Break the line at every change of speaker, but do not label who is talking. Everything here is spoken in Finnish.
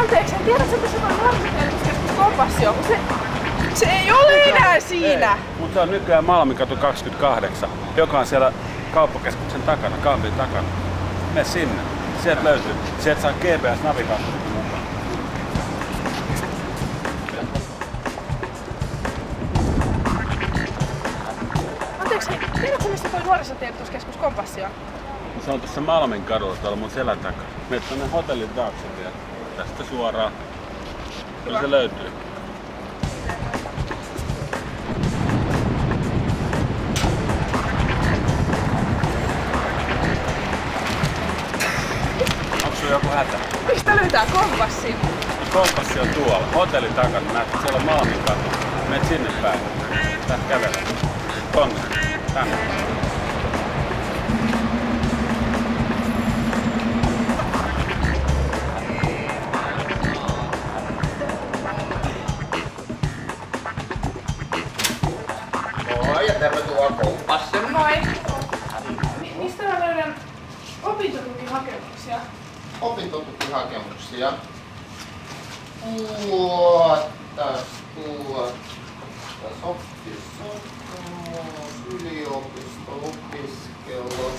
Anteeksi, en tiedä, että se on nuorisotiedotuskeskus Kompassi on, kun se ei ole enää siinä.
Mutta se on nykyään Malminkatu 28, joka on siellä kauppakeskuksen takana, kahvin takana. Mene sinne. Sieltä löytyy. Sieltä saa GPS-navigaattorin mukaan.
Anteeksi, tiedätkö mistä toi nuorisotiedotuskeskus Kompassi on?
Se on tuossa Malminkadulla tuolla mun selän takana. Menet tonne hotellin taakse vielä. Tästä suoraan. Kyllä se löytyy. Onko sulla joku hätä?
Mistä löytää Kompassin?
Kompassi on tuolla. Hotellin takana. Näet, siellä on Malminkatu. Menet sinne päin. Tää kävelee. Tonne. Tänne.
Moi ja tervetuloa Kompassiin.
Moi. Mistä mä löydän opintotukihakemuksia?
Opintotukihakemuksia. Oppisopimus, yliopisto, opiskelu.